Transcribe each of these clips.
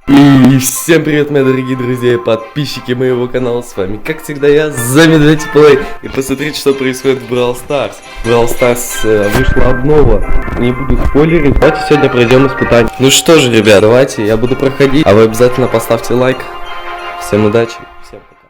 И всем привет, мои дорогие друзья и подписчики моего канала. С вами, как всегда, я, замедлите плей. И посмотрите, что происходит в Бравл Старс. В Бравл Старс вышла обнова. Не буду спойлерить. Давайте сегодня пройдем испытание. Ну что же, ребят, давайте, я буду проходить. А вы обязательно поставьте лайк. Всем удачи, всем пока.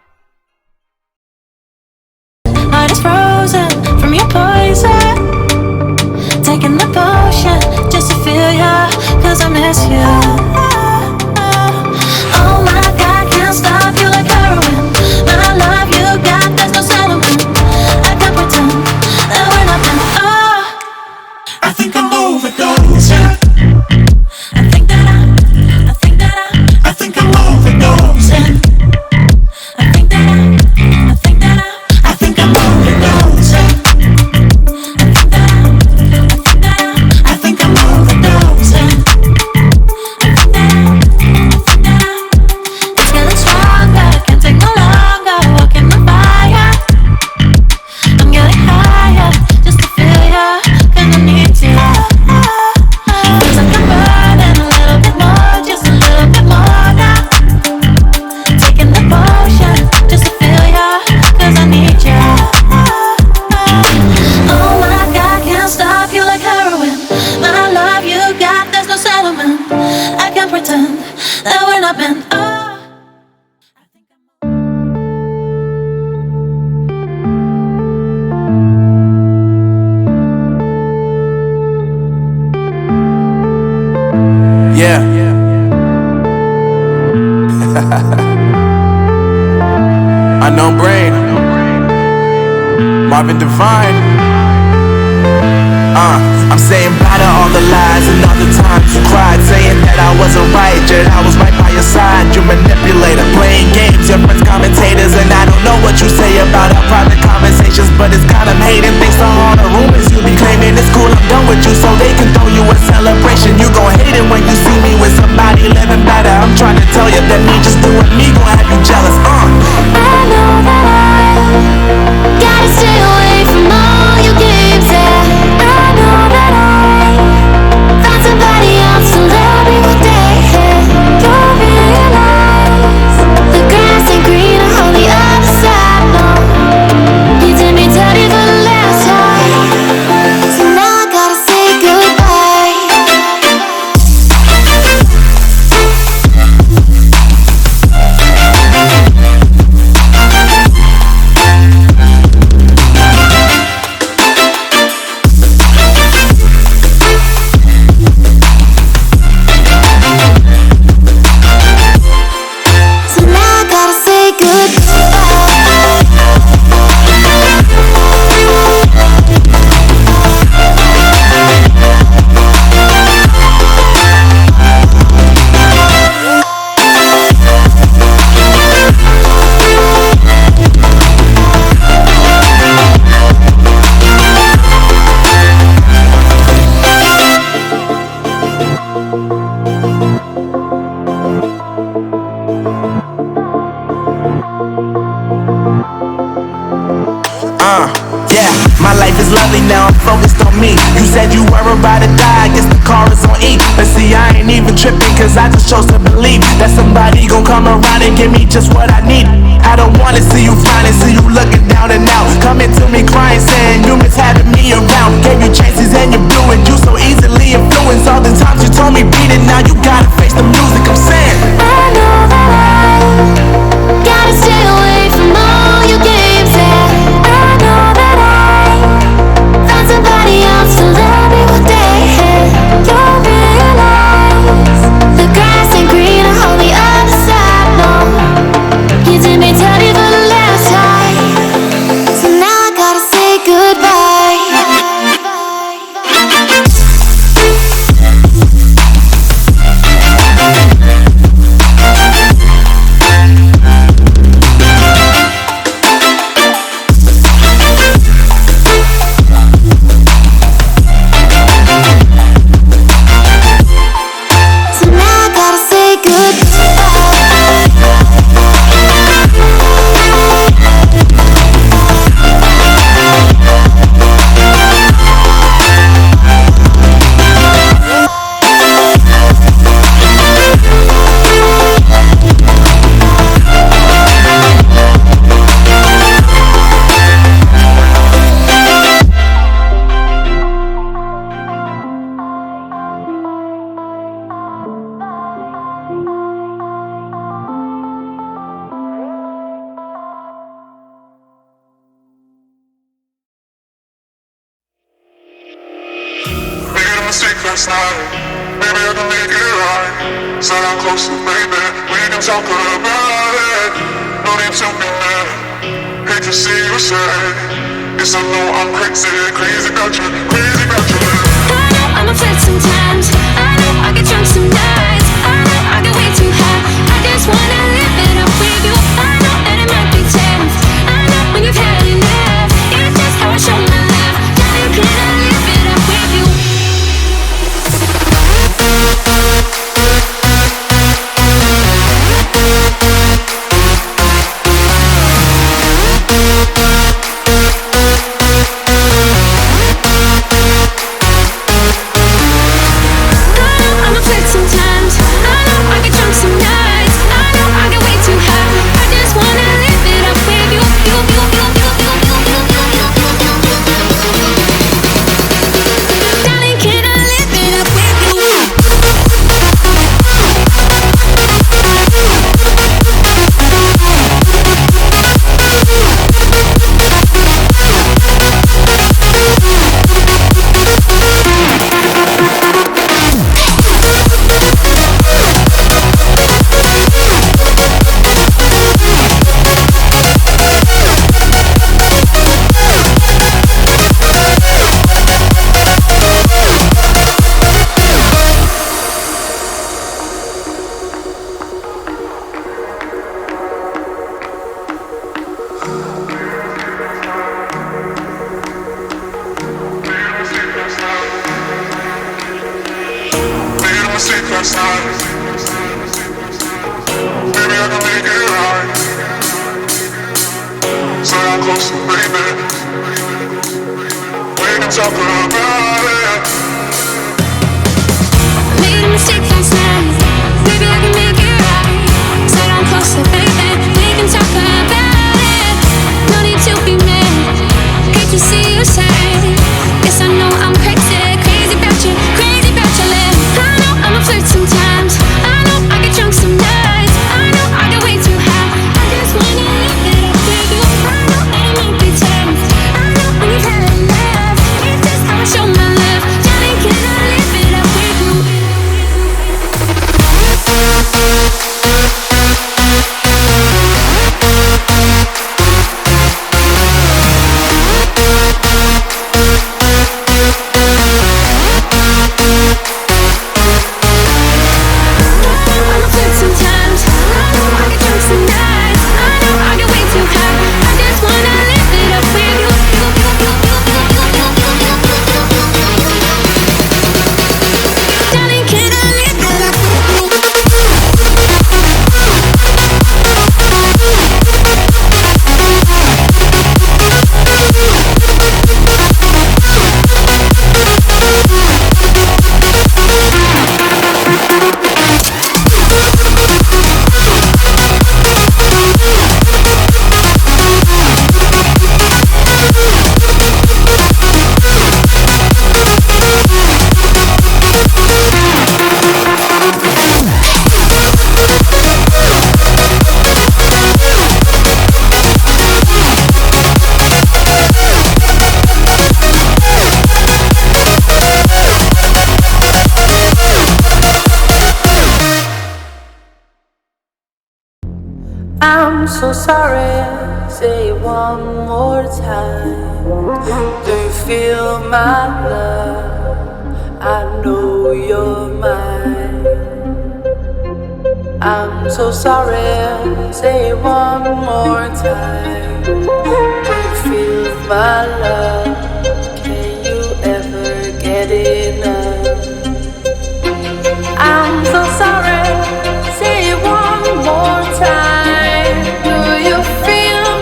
Unknown brain, Marvin Divine. I'm saying bye to all the lies and all the times you cried, saying that I wasn't right, yet I was right by your side. You manipulator, playing games, your friends commentators, and I don't know what you say about our private conversations, but it's kind of hating. Thanks to all the rumors you be claiming, it's cool, I'm done with you, so they can throw you a celebration. You gon' hate it when you see me with somebody living better. I'm trying to tell you that me just doing me gon' have you jealous. I know that I gotta stay away from all your games, yeah. I know that I found somebody else to love me one day, yeah. You'll realize the grass ain't greener on the other side, no. You did me dirty for the last time, so now I gotta say goodbye. My life is lovely now, I'm focused on me. You said you were about to die, I guess the car is on E. But see, I ain't even tripping, cause I just chose to believe that somebody gon' come around and give me just what I need. I don't wanna see you flying and see you looking down and out, coming to me crying, saying you miss having me around. Gave you chances and you blew it, you so easily influenced. All the times you told me beat it, now you gotta face the music. I'm saying I know that I gotta stay away from all your games, yeah. I know that I found somebody else to love me one day, yeah. You'll realize the grass ain't greener on the other side, no. You did me dirty for the last time, so now I gotta say goodbye. last night. Maybe I can make it right. Sit down closer, baby. We can talk about it. No need to be mad. Hate to see you sad. Yes, I know I'm crazy, crazy about you, crazy about you. I know I'm upset sometimes. I know I get drunk some nights. I know I get way too high. I just wanna live it up with you. I know that it might be tense. I know when you've had enough. It's just how I show my love. Darling, can I live it up with you? last night. Maybe I can make it right. So I'm close to baby. We can talk about it. Made a mistake last night. Maybe I can make it right. So I'm close to baby. We can talk about it. No need to be mad. Hate to see you sad. Yes, I know I'm crazy, crazy about you, crazy about your love. I know I'm a flirt sometimes. I know I get drunk some nights. I know I get way too high. I just wanna live it up with you. I know that it might be tense. I know when you've had enough. It's just how I show my love. Darling, can I live it up with you? I'm so sorry, say it one more time. Do you feel my love? I know you're mine. I'm so sorry, say it one more time. Do you feel my love? Can you ever get enough? I'm so sorry, say it one more time. We'll be right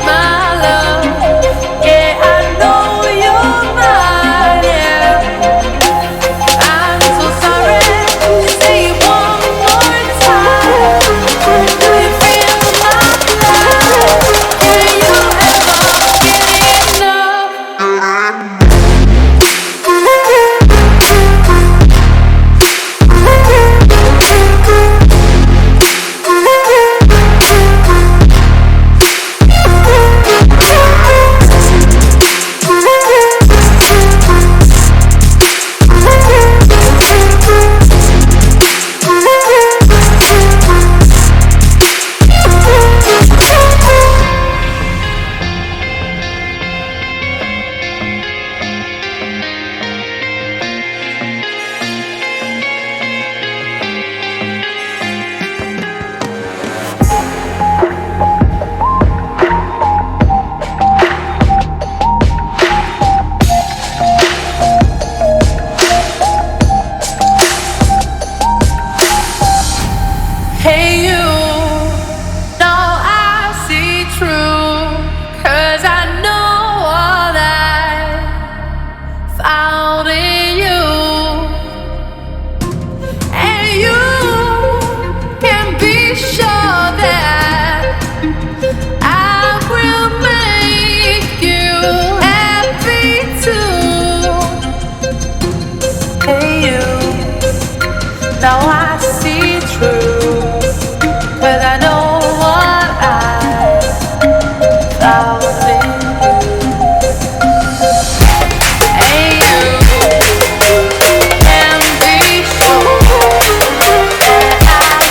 back. Hey you, now I see true, 'cause I know what I found in you. And you can be sure that I will make you happy too. Hey you, now I see true, 'cause I know what I found in you. Hey you, can be sure that I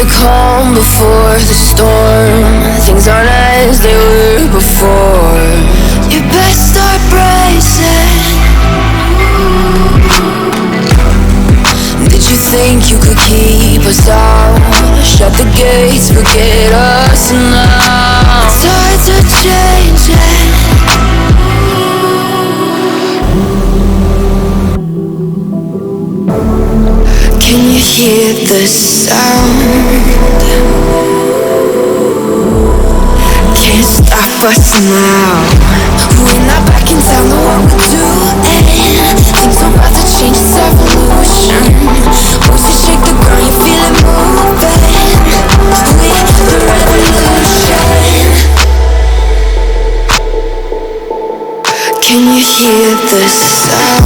the calm before the storm. Things aren't as they were before. You best start bracing. Did you think you could keep us out? Shut the gates, forget us now. Tides are changing. Can you hear the sound? Can't stop us now. We're not back in town, know what we're doing. Things are about to change, it's evolution. Once you shake the ground, you feel it moving. We're the revolution. Can you hear the sound?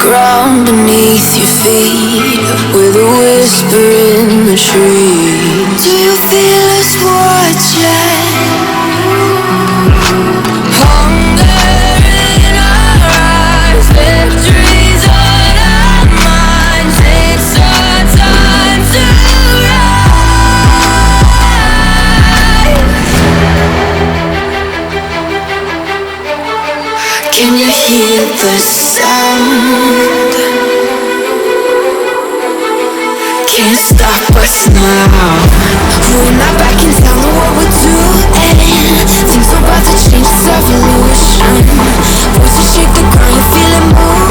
Ground beneath your feet, with a whisper in the tree. Do you feel us watching? Hunger in our eyes, victories on our minds. It's our time to rise. Can you hear the sound? Can't stop us now. We're not back in town, know what we're doing. Things are about to change, it's evolution. Once you shake the ground, you feel it move.